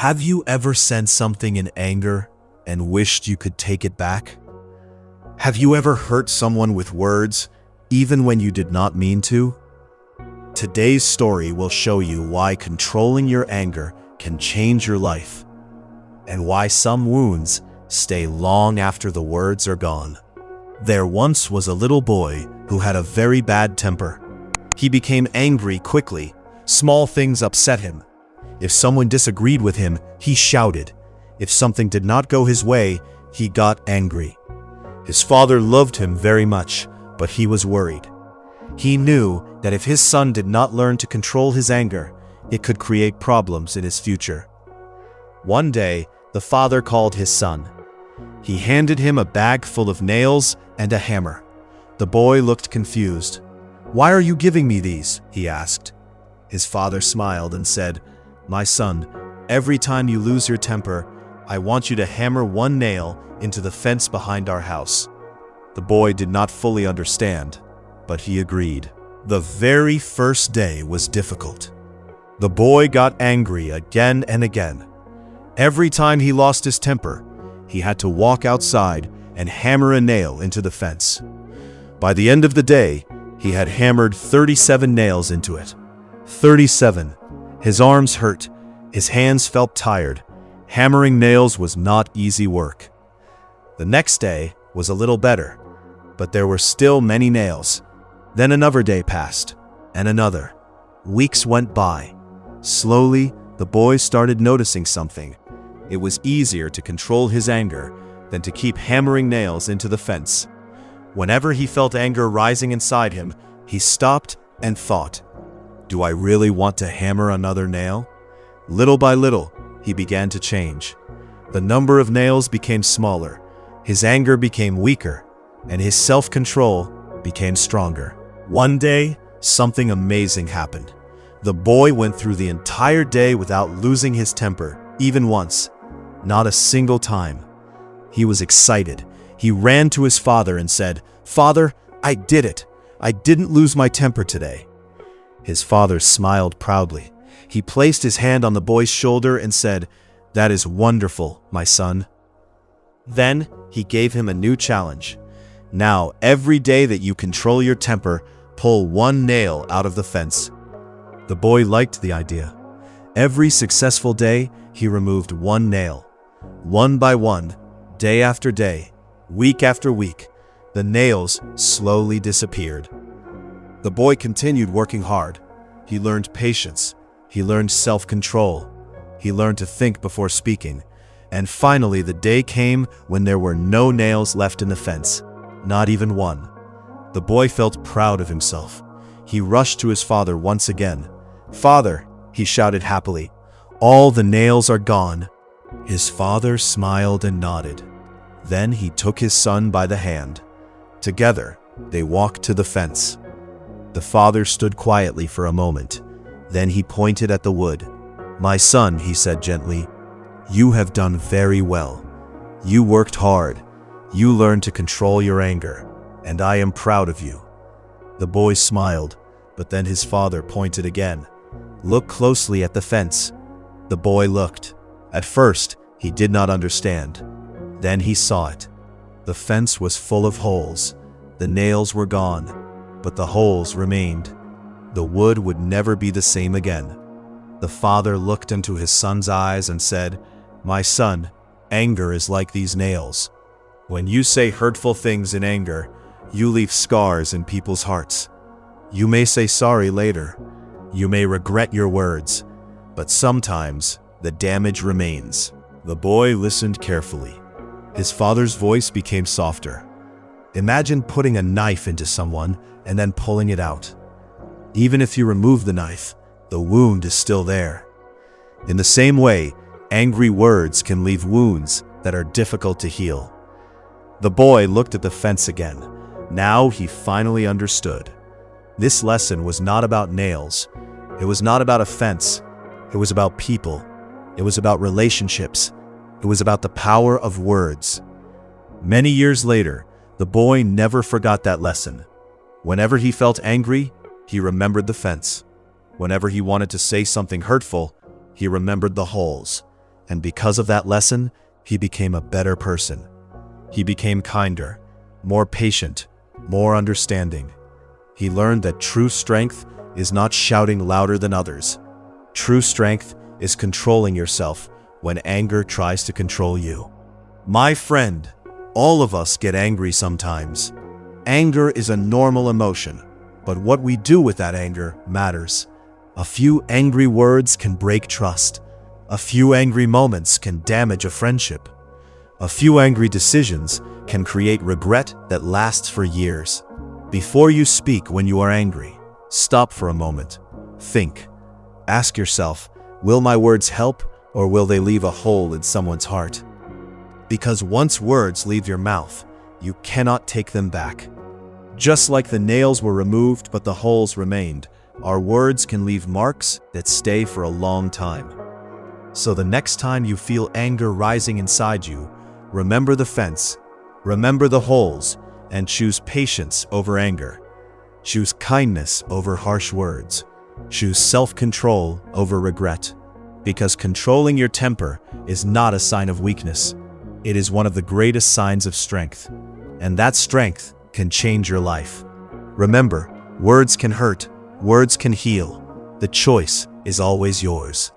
Have you ever sent something in anger and wished you could take it back? Have you ever hurt someone with words, even when you did not mean to? Today's story will show you why controlling your anger can change your life, and why some wounds stay long after the words are gone. There once was a little boy who had a very bad temper. He became angry quickly. Small things upset him. If someone disagreed with him, he shouted. If something did not go his way, he got angry. His father loved him very much, but he was worried. He knew that if his son did not learn to control his anger, it could create problems in his future. One day, the father called his son. He handed him a bag full of nails and a hammer. The boy looked confused. "Why are you giving me these?" he asked. His father smiled and said, "My son, every time you lose your temper, I want you to hammer one nail into the fence behind our house." The boy did not fully understand, but he agreed. The very first day was difficult. The boy got angry again and again. Every time he lost his temper, he had to walk outside and hammer a nail into the fence. By the end of the day, he had hammered 37 nails into it. 37. His arms hurt. His hands felt tired. Hammering nails was not easy work. The next day was a little better, but there were still many nails. Then another day passed, and another. Weeks went by. Slowly, the boy started noticing something. It was easier to control his anger than to keep hammering nails into the fence. Whenever he felt anger rising inside him, he stopped and thought, "Do I really want to hammer another nail?" Little by little, he began to change. The number of nails became smaller, his anger became weaker, and his self-control became stronger. One day, something amazing happened. The boy went through the entire day without losing his temper, even once. Not a single time. He was excited. He ran to his father and said, "Father, I did it. I didn't lose my temper today." His father smiled proudly. He placed his hand on the boy's shoulder and said, "That is wonderful, my son." Then he gave him a new challenge. "Now, every day that you control your temper, pull one nail out of the fence." The boy liked the idea. Every successful day, he removed one nail. One by one, day after day, week after week, the nails slowly disappeared. The boy continued working hard. He learned patience. He learned self-control. He learned to think before speaking. And finally, the day came when there were no nails left in the fence, not even one. The boy felt proud of himself. He rushed to his father once again. "Father," he shouted happily, "all the nails are gone." His father smiled and nodded. Then he took his son by the hand. Together, they walked to the fence. The father stood quietly for a moment. Then he pointed at the wood. "My son," he said gently, "you have done very well. You worked hard. You learned to control your anger, and I am proud of you." The boy smiled, but then his father pointed again. "Look closely at the fence." The boy looked. At first, he did not understand. Then he saw it. The fence was full of holes. The nails were gone, but the holes remained. The wood would never be the same again. The father looked into his son's eyes and said, "My son, anger is like these nails. When you say hurtful things in anger, you leave scars in people's hearts. You may say sorry later. You may regret your words, but sometimes the damage remains." The boy listened carefully. His father's voice became softer. "Imagine putting a knife into someone and then pulling it out. Even if you remove the knife, the wound is still there. In the same way, angry words can leave wounds that are difficult to heal." The boy looked at the fence again. Now he finally understood. This lesson was not about nails. It was not about a fence. It was about people. It was about relationships. It was about the power of words. Many years later, the boy never forgot that lesson. Whenever he felt angry, he remembered the fence. Whenever he wanted to say something hurtful, he remembered the holes. And because of that lesson, he became a better person. He became kinder, more patient, more understanding. He learned that true strength is not shouting louder than others. True strength is controlling yourself when anger tries to control you. My friend, all of us get angry sometimes. Anger is a normal emotion, but what we do with that anger matters. A few angry words can break trust. A few angry moments can damage a friendship. A few angry decisions can create regret that lasts for years. Before you speak when you are angry, stop for a moment. Think. Ask yourself, will my words help or will they leave a hole in someone's heart? Because once words leave your mouth, you cannot take them back. Just like the nails were removed but the holes remained, our words can leave marks that stay for a long time. So the next time you feel anger rising inside you, remember the fence, remember the holes, and choose patience over anger. Choose kindness over harsh words. Choose self-control over regret. Because controlling your temper is not a sign of weakness. It is one of the greatest signs of strength. And that strength can change your life. Remember, words can hurt, words can heal. The choice is always yours.